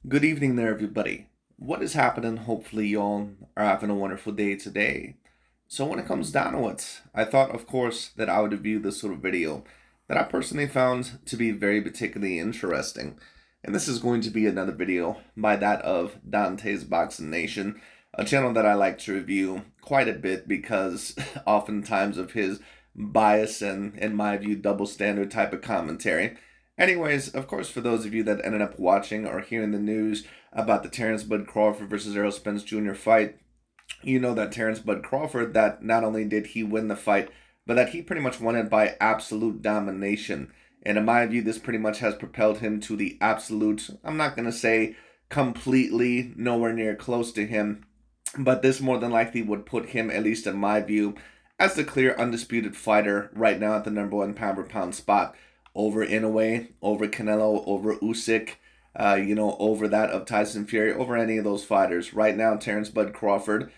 Good evening there, everybody. What is happening? Hopefully, y'all are having a wonderful day today. So, when it comes down to it, I thought, of course, that I would review this sort of video that I personally found to be very particularly interesting. And this is going to be another video by that of DontaesBoxingNation, a channel that I like to review quite a bit because oftentimes of his bias and, in my view, double standard type of commentary. Anyways, of course, for those of you that ended up watching or hearing the news about the Terrence Bud Crawford versus Errol Spence Jr. fight, you know that Terrence Bud Crawford, that not only did he win the fight, but that he pretty much won it by absolute domination. And in my view, this pretty much has propelled him to the absolute, I'm not going to say completely nowhere near close to him, but this more than likely would put him, at least in my view, as the clear undisputed fighter right now at the number one pound for pound spot over Inoue, over Canelo, over Usyk, over that of Tyson Fury, over any of those fighters. Right now, Terrence Bud Crawford,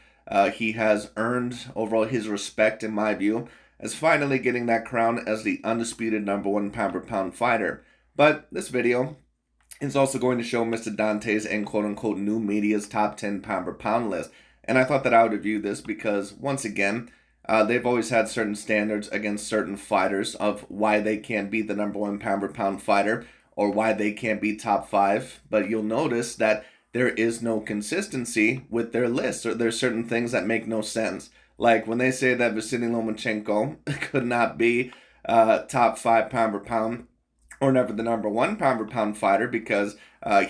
he has earned overall his respect, in my view, as finally getting that crown as the undisputed number one pound for pound fighter. But this video is also going to show Mr. Dante's and quote-unquote new media's top 10 pound for pound list. And I thought that I would review this because, once again, they've always had certain standards against certain fighters of why they can't be the number one pound for pound fighter or why they can't be top five. But you'll notice that there is no consistency with their list, or there's certain things that make no sense. Like when they say that Vasily Lomachenko could not be top five pound for pound or never the number one pound for pound fighter because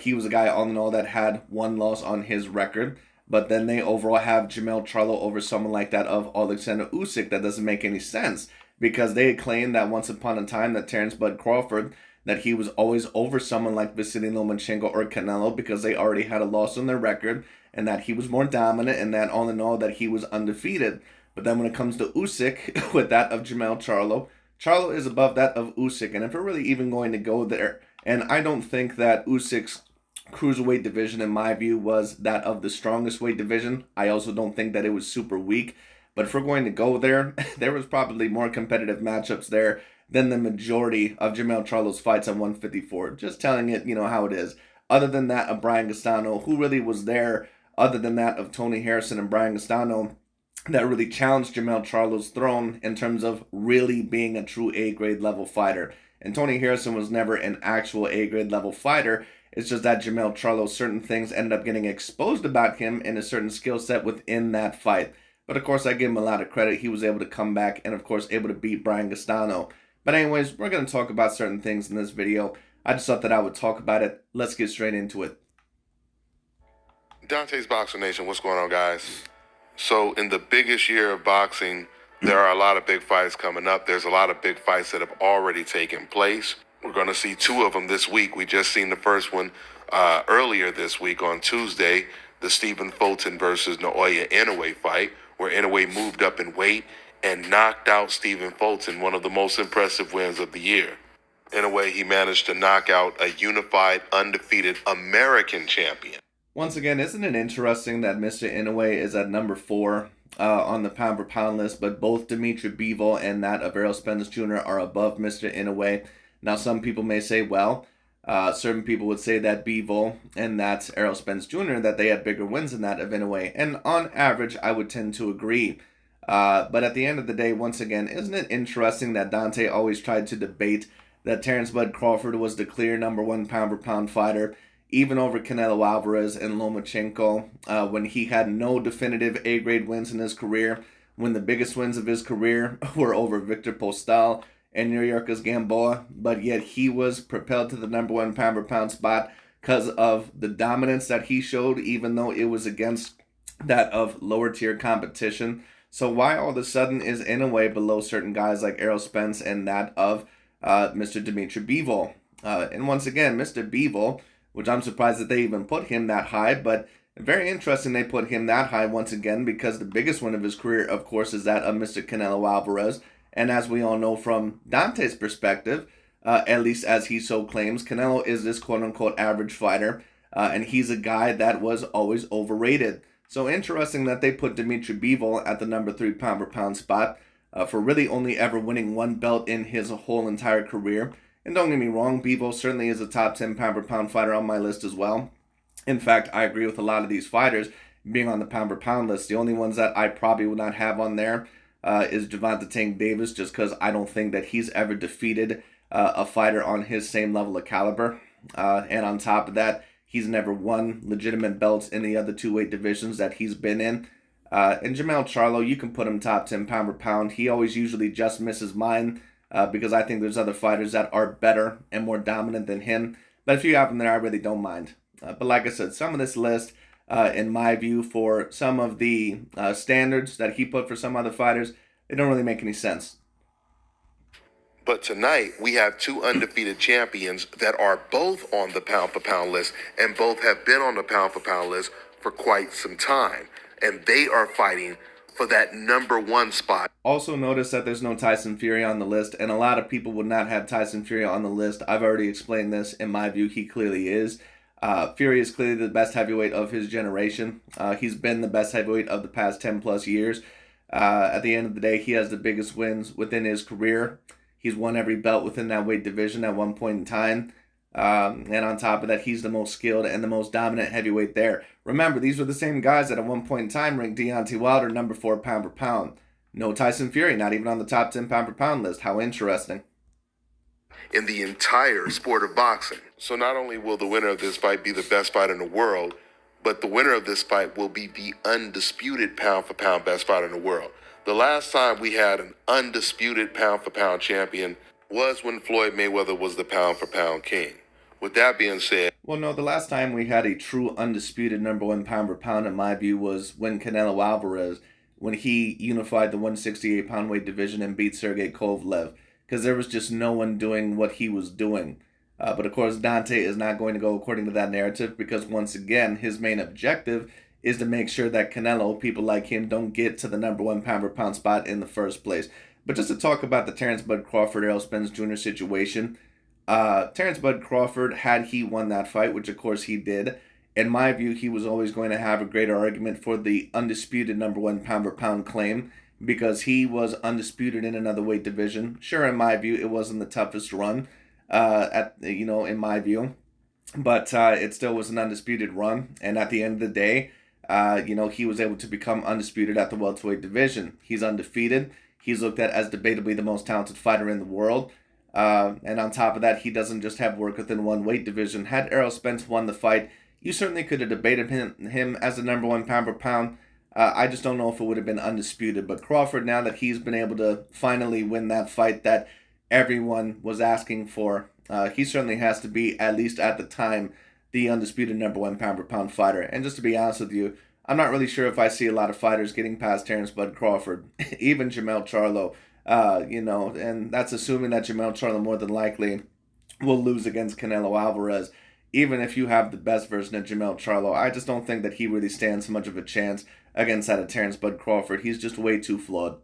he was a guy all in all that had one loss on his record. But then they overall have Jamel Charlo over someone like that of Alexander Usyk. That doesn't make any sense because they claimed that once upon a time that Terrence Bud Crawford, that he was always over someone like Vasily Lomachenko or Canelo because they already had a loss on their record and that he was more dominant and that all in all that he was undefeated. But then when it comes to Usyk with that of Jamel Charlo, Charlo is above that of Usyk. And if we're really even going to go there, and I don't think that Usyk's cruiserweight division, in my view, was that of the strongest weight division. I also don't think that it was super weak. But if we're going to go there, there was probably more competitive matchups there than the majority of Jamel Charlo's fights at 154. Just telling it, how it is. Other than that of Brian Gastano, who really was there, other than that of Tony Harrison and Brian Gastano, that really challenged Jamel Charlo's throne in terms of really being a true A-grade level fighter. And Tony Harrison was never an actual A-grade level fighter. It's just that Jamel Charlo, certain things ended up getting exposed about him in a certain skill set within that fight. But of course, I give him a lot of credit. He was able to come back and, of course, able to beat Brian Gastano. But anyways, we're going to talk about certain things in this video. I just thought that I would talk about it. Let's get straight into it. Dante's Boxing Nation, what's going on, guys? So, in the biggest year of boxing, there are a lot of big fights coming up. There's a lot of big fights that have already taken place. We're going to see two of them this week. We just seen the first one earlier this week on Tuesday, the Stephen Fulton versus Naoya Inoue fight, where Inoue moved up in weight and knocked out Stephen Fulton, one of the most impressive wins of the year. In a way, he managed to knock out a unified, undefeated American champion. Once again, isn't it interesting that Mr. Inoue is at number 4 on the pound for pound list, but both Dimitri Bivol and that of Errol Spence Jr. are above Mr. Inoue? Now, some people may say, well, certain people would say that Bivol and that Errol Spence Jr., that they had bigger wins than that of Inoue. And on average, I would tend to agree. But at the end of the day, once again, isn't it interesting that Dante always tried to debate that Terrence Bud Crawford was the clear number one pound for pound fighter, even over Canelo Alvarez and Lomachenko, when he had no definitive A-grade wins in his career, when the biggest wins of his career were over Victor Postal and New Yorker's Gamboa, but yet he was propelled to the number one pound for pound spot because of the dominance that he showed, even though it was against that of lower tier competition. So why all of a sudden is Inoue below certain guys like Errol Spence and that of Mr. Dimitri Bivol? And once again, Mr. Bivol, which I'm surprised that they even put him that high, but very interesting they put him that high once again because the biggest one of his career, of course, is that of Mr. Canelo Alvarez. And as we all know from Dante's perspective, at least as he so claims, Canelo is this quote-unquote average fighter, and he's a guy that was always overrated. So interesting that they put Dimitri Bivol at the number 3 pound for pound spot for really only ever winning one belt in his whole entire career. And don't get me wrong, Bivol certainly is a top 10 pound for pound fighter on my list as well. In fact, I agree with a lot of these fighters being on the pound for pound list. The only ones that I probably would not have on there is Gervonta Tank Davis, just because I don't think that he's ever defeated a fighter on his same level of caliber. And on top of that, he's never won legitimate belts in the other two weight divisions that he's been in. And Jermell Charlo, you can put him top 10 pound for pound. He always usually just misses mine because I think there's other fighters that are better and more dominant than him. But if you have him there, I really don't mind. But like I said, some of this list, in my view, for some of the standards that he put for some other fighters, they don't really make any sense. But tonight, we have two undefeated champions that are both on the pound for pound list, and both have been on the pound for pound list for quite some time. And they are fighting for that #1 spot. Also notice that there's no Tyson Fury on the list, and a lot of people would not have Tyson Fury on the list. I've already explained this. In my view, he clearly is. Fury is clearly the best heavyweight of his generation. He's been the best heavyweight of the past 10 plus years. At the end of the day, he has the biggest wins within his career. He's won every belt within that weight division at one point in time. And on top of that, he's the most skilled and the most dominant heavyweight there. Remember, these were the same guys that at one point in time ranked Deontay Wilder #4 pound for pound. No Tyson Fury, not even on the top 10 pound for pound list. How interesting. In the entire sport of boxing. So not only will the winner of this fight be the best fighter in the world, but the winner of this fight will be the undisputed pound for pound best fighter in the world. The last time we had an undisputed pound for pound champion was when Floyd Mayweather was the pound for pound king. With that being said, well, no, the last time we had a true undisputed #1 pound for pound, in my view, was when Canelo Alvarez, when he unified the 168 pound weight division and beat Sergey Kovalev, because there was just no one doing what he was doing. But of course, Dante is not going to go according to that narrative, because once again, his main objective is to make sure that Canelo, people like him, don't get to the #1 pound for pound spot in the first place. But just to talk about the Terrence Bud Crawford, Errol Spence Jr. situation, Terrence Bud Crawford, had he won that fight, which of course he did, in my view, he was always going to have a greater argument for the undisputed #1 pound for pound claim, because he was undisputed in another weight division. Sure, in my view, it wasn't the toughest run, in my view, but it still was an undisputed run. And at the end of the day, he was able to become undisputed at the welterweight division. He's undefeated. He's looked at as debatably the most talented fighter in the world. And on top of that, he doesn't just have work within one weight division. Had Errol Spence won the fight, you certainly could have debated him as the #1 pound for pound. I just don't know if it would have been undisputed. But Crawford, now that he's been able to finally win that fight that everyone was asking for, he certainly has to be, at least at the time, the undisputed #1 pound for pound fighter. And just to be honest with you, I'm not really sure if I see a lot of fighters getting past Terrence Bud Crawford, even Jermell Charlo, and that's assuming that Jermell Charlo more than likely will lose against Canelo Alvarez. Even if you have the best version of Jermell Charlo, I just don't think that he really stands much of a chance against that of Terrence Bud Crawford. He's just way too flawed.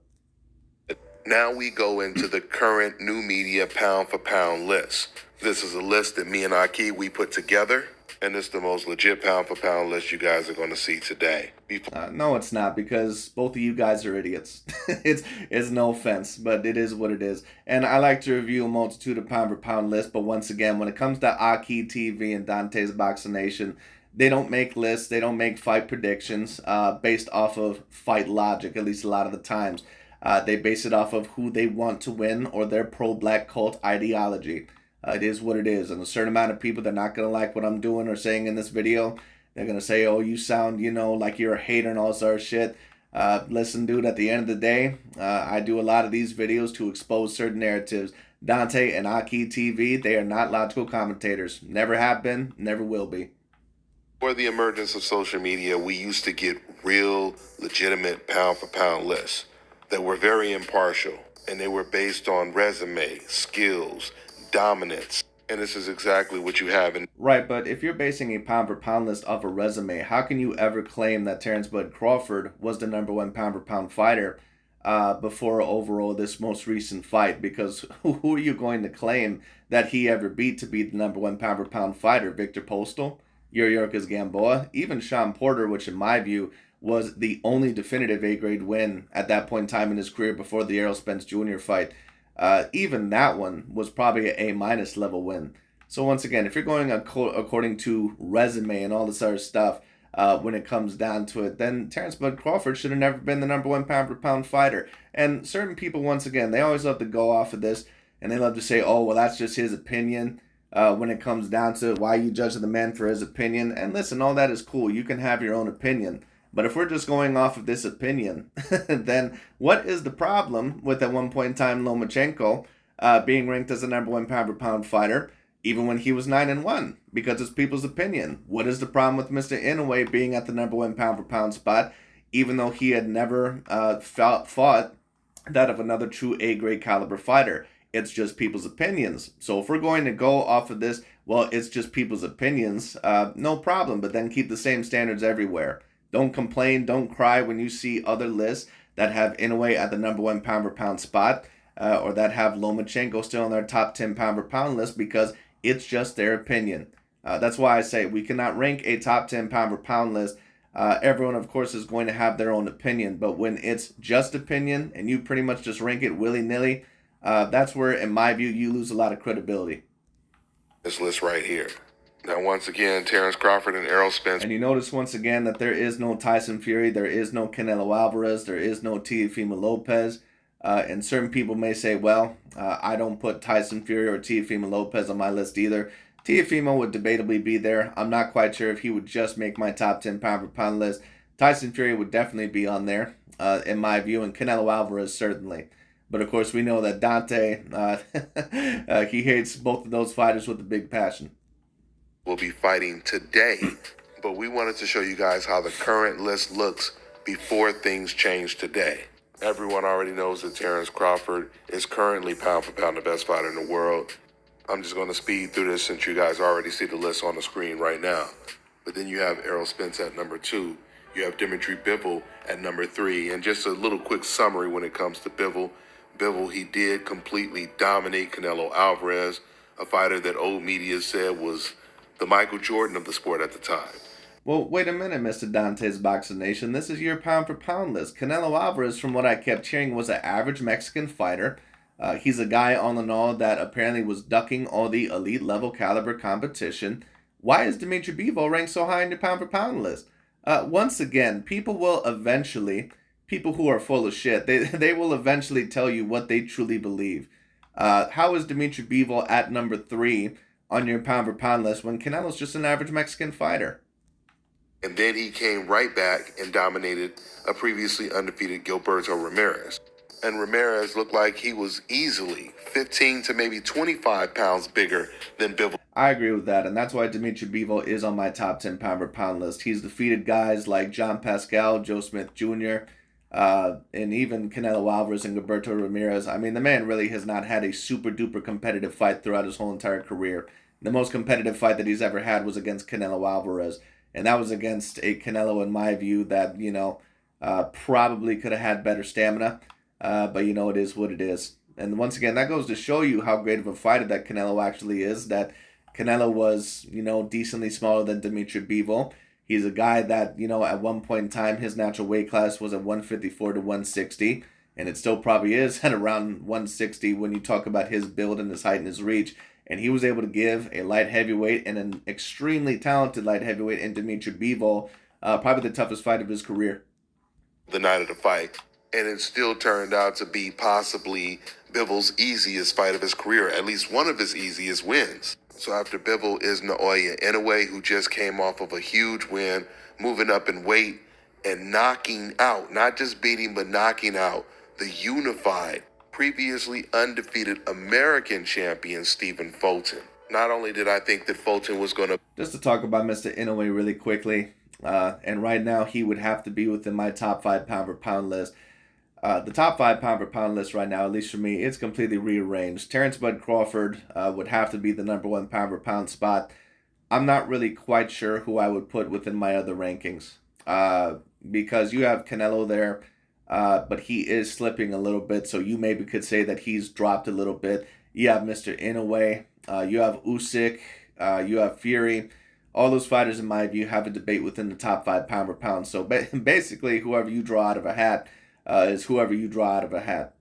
now we go into the current new media pound for pound list. This is a list that me and Aki, we put together, and it's the most legit pound for pound list you guys are going to see today. No, it's not, because both of you guys are idiots. it's no offense, but it is what it is. And I like to review a multitude of pound for pound lists, but once again, when it comes to Aki TV and Dante's Boxing Nation, they don't make lists, they don't make fight predictions based off of fight logic, at least a lot of the times. They base it off of who they want to win or their pro-black cult ideology. It is what it is. And a certain amount of people, they're not going to like what I'm doing or saying in this video. They're going to say, oh, you sound, like you're a hater and all sort of shit. Listen, dude, at the end of the day, I do a lot of these videos to expose certain narratives. Dante and Aki TV, they are not logical commentators. Never have been, never will be. Before the emergence of social media, we used to get real, legitimate pound for pound lists that were very impartial, and they were based on resume, skills, dominance, and this is exactly what you have in. Right, but if you're basing a pound for pound list off a resume, how can you ever claim that Terrence Bud Crawford was the #1 pound for pound fighter before overall this most recent fight? Because who are you going to claim that he ever beat to be the #1 pound for pound fighter? Victor Postal, Yuriorkis Gamboa, even Sean Porter, which in my view was the only definitive A-grade win at that point in time in his career before the Errol Spence Jr. fight. Even that one was probably an A- level win. So once again, if you're going according to resume and all this other stuff, when it comes down to it, then Terrence Bud Crawford should have never been the number one pound for pound fighter. And certain people, once again, they always love to go off of this, and they love to say, "Oh, well, that's just his opinion." When it comes down to why you judge the man for his opinion, and listen, all that is cool. You can have your own opinion. But if we're just going off of this opinion, then what is the problem with at one point in time Lomachenko being ranked as the number one pound for pound fighter, even when he was 9-1? Because it's people's opinion. What is the problem with Mr. Inoue being at the number one pound for pound spot, even though he had never fought that of another true A grade caliber fighter? It's just people's opinions. So if we're going to go off of this, well, it's just people's opinions, no problem. But then keep the same standards everywhere. Don't complain, don't cry when you see other lists that have Inoue at the number one pound per pound spot, or that have Lomachenko still on their top 10 pound per pound list, because it's just their opinion. That's why I say we cannot rank a top 10 pound per pound list. Everyone, of course, is going to have their own opinion, but when it's just opinion and you pretty much just rank it willy-nilly, that's where, in my view, you lose a lot of credibility. This list right here. Now, once again, Terrence Crawford and Errol Spence. And you notice once again that there is no Tyson Fury, there is no Canelo Alvarez, there is no Teofimo Lopez. And certain people may say, well, I don't put Tyson Fury or Teofimo Lopez on my list either. Teofimo would debatably be there. I'm not quite sure if he would just make my top 10 pound for pound list. Tyson Fury would definitely be on there, in my view, and Canelo Alvarez certainly. But of course, we know that Dante, he hates both of those fighters with a big passion. Will be fighting today, but we wanted to show you guys how the current list looks before things change today. Everyone already knows that Terrence Crawford is currently pound for pound the best fighter in the world. I'm just going to speed through this since you guys already see the list on the screen right now. But then you have Errol Spence at number 2. You have Dimitri Bivol at number 3. And just a little quick summary when it comes to Bivol. Bivol, he did completely dominate Canelo Alvarez, a fighter that old media said was the Michael Jordan of the sport at the time. Well, wait a minute, Mr. Dante's Boxing Nation. This is your pound for pound list. Canelo Alvarez, from what I kept hearing, was an average Mexican fighter. He's a guy all in all that apparently was ducking all the elite level caliber competition. Why is Dimitri Bivol ranked so high in your pound for pound list? Once again, people will eventually, people who are full of shit, they will eventually tell you what they truly believe. How is Dimitri Bivol at number 3 on your pound for pound list when Canelo's just an average Mexican fighter? And then he came right back and dominated a previously undefeated Gilberto Ramirez. And Ramirez looked like he was easily 15 to maybe 25 pounds bigger than Bivol. I agree with that, and that's why Dimitri Bivol is on my top 10 pound per pound list. He's defeated guys like John Pascal, Joe Smith Jr., and even Canelo Alvarez and Gilberto Ramirez. I mean, the man really has not had a super duper competitive fight throughout his whole entire career. The most competitive fight that he's ever had was against Canelo Alvarez, and that was against a Canelo, in my view, that, probably could have had better stamina, but it is what it is. And once again, that goes to show you how great of a fighter that Canelo actually is, that Canelo was, decently smaller than Dimitri Bivol. He's a guy that, at one point in time, his natural weight class was at 154 to 160, and it still probably is at around 160 when you talk about his build and his height and his reach. And he was able to give a light heavyweight and an extremely talented light heavyweight in Dimitri Bivol probably the toughest fight of his career. The night of the fight. And it still turned out to be possibly Bivol's easiest fight of his career, at least one of his easiest wins. So after Bivol is Naoya Inoue, who just came off of a huge win, moving up in weight and knocking out, not just beating, but knocking out the unified, previously undefeated American champion, Stephen Fulton. Not only did I think that Fulton was going to... Just to talk about Mr. Inoue really quickly, and right now he would have to be within my top 5 pound per pound list. The top 5 pound per pound list right now, at least for me, it's completely rearranged. Terrence Bud Crawford would have to be the number 1 pound per pound spot. I'm not really quite sure who I would put within my other rankings, because you have Canelo there, but he is slipping a little bit, so you maybe could say that he's dropped a little bit. You have Mr. Inoue, you have Usyk, you have Fury. All those fighters, in my view, have a debate within the top 5 pound per pound. So basically, whoever you draw out of a hat is whoever you draw out of a hat.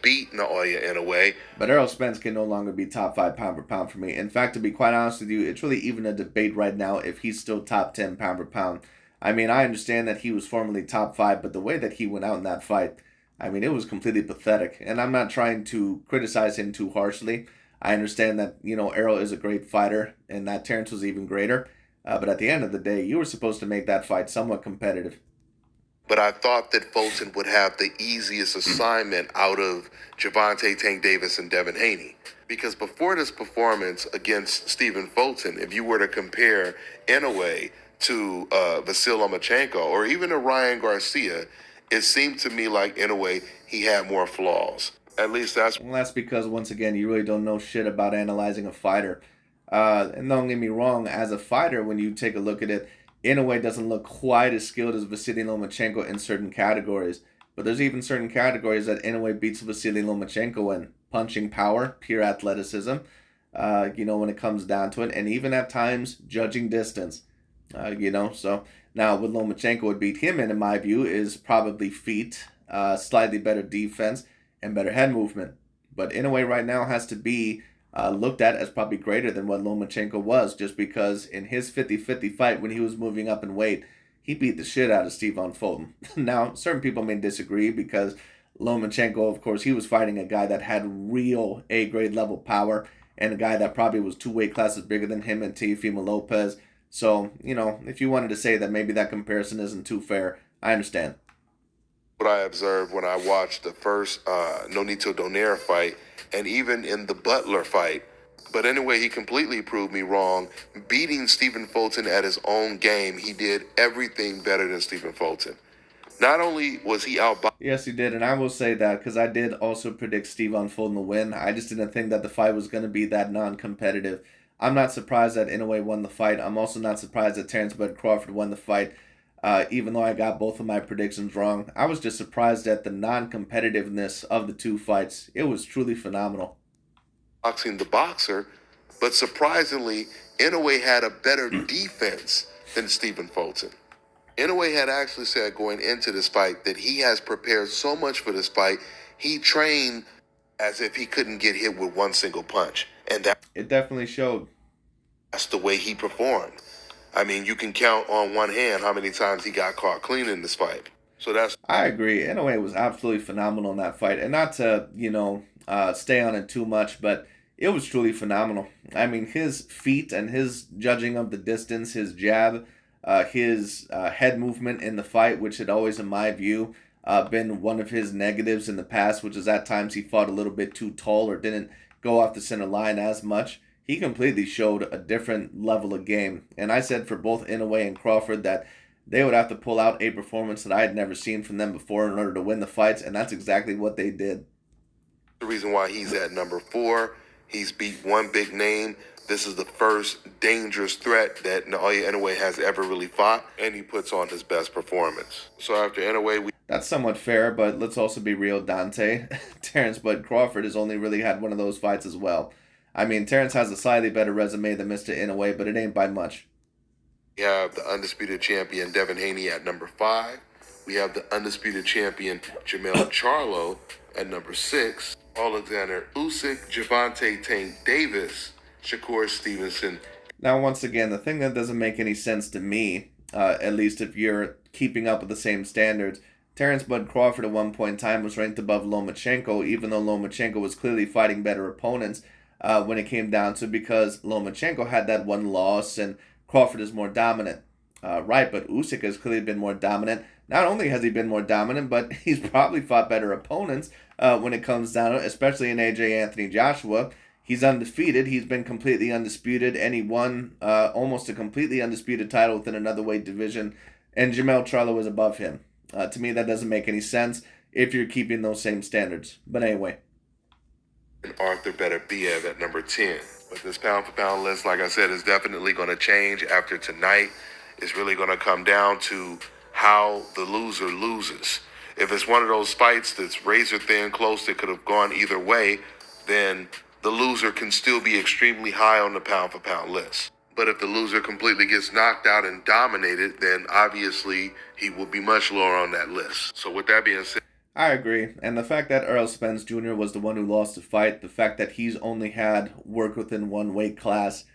beat Naoya Inoue. But Errol Spence can no longer be top 5 pound for pound for me. In fact, to be quite honest with you, it's really even a debate right now if he's still top 10 pound for pound. I mean, I understand that he was formerly top 5, but the way that he went out in that fight, I mean, it was completely pathetic. And I'm not trying to criticize him too harshly. I understand that, Errol is a great fighter and that Terrence was even greater. But at the end of the day, you were supposed to make that fight somewhat competitive. But I thought that Fulton would have the easiest assignment out of Gervonta Tank Davis and Devin Haney. Because before this performance against Stephen Fulton, if you were to compare Inoue to Vasyl Lomachenko or even to Ryan Garcia, it seemed to me like Inoue, he had more flaws. At least that's... Well, that's because, once again, you really don't know shit about analyzing a fighter. And don't get me wrong, as a fighter, when you take a look at it, Inoue doesn't look quite as skilled as Vasily Lomachenko in certain categories. But there's even certain categories that Inoue beats Vasily Lomachenko in. Punching power, pure athleticism, when it comes down to it. And even at times, judging distance, So now what Lomachenko would beat him in my view, is probably feet, slightly better defense, and better head movement. But Inoue right now has to be looked at as probably greater than what Lomachenko was, just because in his 50-50 fight when he was moving up in weight, he beat the shit out of Stephen Fulton. Now, certain people may disagree because Lomachenko, of course, he was fighting a guy that had real A-grade level power and a guy that probably was 2 weight classes bigger than him and Teofimo Lopez. So, if you wanted to say that maybe that comparison isn't too fair, I understand. What I observed when I watched the first Nonito Donaire fight, and even in the Butler fight. But anyway, he completely proved me wrong. Beating Stephen Fulton at his own game, he did everything better than Stephen Fulton. Not only was he out... Yes, he did, and I will say that because I did also predict Stephen Fulton to win. I just didn't think that the fight was going to be that non-competitive. I'm not surprised that Inoue won the fight. I'm also not surprised that Terrence Bud Crawford won the fight. Even though I got both of my predictions wrong, I was just surprised at the non-competitiveness of the two fights. It was truly phenomenal. Boxing the boxer, but surprisingly, Inoue had a better defense than Stephen Fulton. Inoue had actually said going into this fight that he has prepared so much for this fight, he trained as if he couldn't get hit with one single punch. And it definitely showed. That's the way he performed. I mean, you can count on one hand how many times he got caught clean in this fight. So I agree. Inoue was absolutely phenomenal in that fight. And not to, stay on it too much, but it was truly phenomenal. I mean, his feet and his judging of the distance, his jab, his head movement in the fight, which had always, in my view, been one of his negatives in the past, which is at times he fought a little bit too tall or didn't go off the center line as much. He completely showed a different level of game. And I said for both Inoue and Crawford that they would have to pull out a performance that I had never seen from them before in order to win the fights, and that's exactly what they did. The reason why he's at number 4, he's beat one big name. This is the first dangerous threat that Naoya Inoue has ever really fought, and he puts on his best performance. So after Inoue, that's somewhat fair, but let's also be real, Dante. Terrence Bud Crawford has only really had one of those fights as well. I mean, Terrence has a slightly better resume than Mr. Inoue, but it ain't by much. We have the undisputed champion Devin Haney at number 5. We have the undisputed champion Jermell Charlo at number 6. Alexander Usyk, Gervonta Tank Davis, Shakur Stevenson. Now, once again, the thing that doesn't make any sense to me, at least if you're keeping up with the same standards, Terrence Bud Crawford at one point in time was ranked above Lomachenko, even though Lomachenko was clearly fighting better opponents when it came down to, because Lomachenko had that one loss and Crawford is more dominant. Right, but Usyk has clearly been more dominant. Not only has he been more dominant, but he's probably fought better opponents when it comes down to it, especially in AJ Anthony Joshua. He's undefeated. He's been completely undisputed, and he won almost a completely undisputed title within another weight division, and Jermell Charlo is above him. To me, that doesn't make any sense if you're keeping those same standards. But anyway. And Arthur Beterbiev at number 10. But this pound-for-pound list, like I said, is definitely going to change after tonight. It's really going to come down to how the loser loses. If it's one of those fights that's razor-thin close that could have gone either way, then the loser can still be extremely high on the pound-for-pound list. But if the loser completely gets knocked out and dominated, then obviously he will be much lower on that list. So with that being said, I agree. And the fact that Errol Spence Jr. was the one who lost the fight, the fact that he's only had work within one weight class,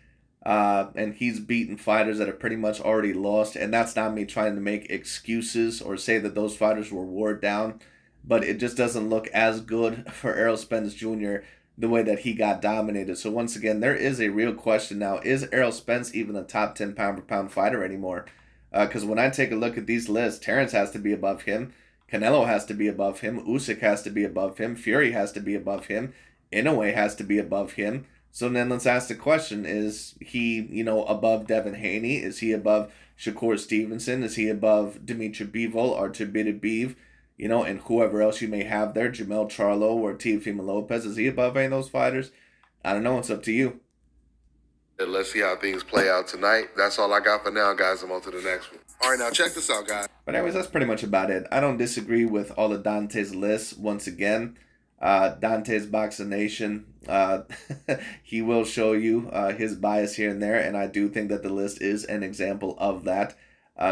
and he's beaten fighters that have pretty much already lost. And that's not me trying to make excuses or say that those fighters were wore down, but it just doesn't look as good for Errol Spence Jr. the way that he got dominated. So once again, there is a real question now. Is Errol Spence even a top 10 pound for pound fighter anymore? Because when I take a look at these lists, Terrence has to be above him. Canelo has to be above him. Usyk has to be above him. Fury has to be above him. Inoue has to be above him. So then let's ask the question, is he, above Devin Haney? Is he above Shakur Stevenson? Is he above Dimitri Bivol or Tibita Beeve? And whoever else you may have there, Jamel Charlo or Teofimo Lopez, is he above any of those fighters? I don't know. It's up to you. And let's see how things play out tonight. That's all I got for now, guys. I'm on to the next one. All right, now check this out, guys. But anyways, that's pretty much about it. I don't disagree with all of Dante's lists. Once again, DontaesBoxingNation, he will show you his bias here and there, and I do think that the list is an example of that.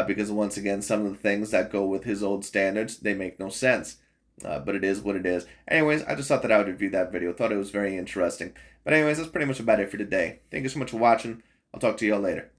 Because once again, some of the things that go with his old standards, they make no sense. But it is what it is. Anyways, I just thought that I would review that video. Thought it was very interesting. But anyways, that's pretty much about it for today. Thank you so much for watching. I'll talk to you all later.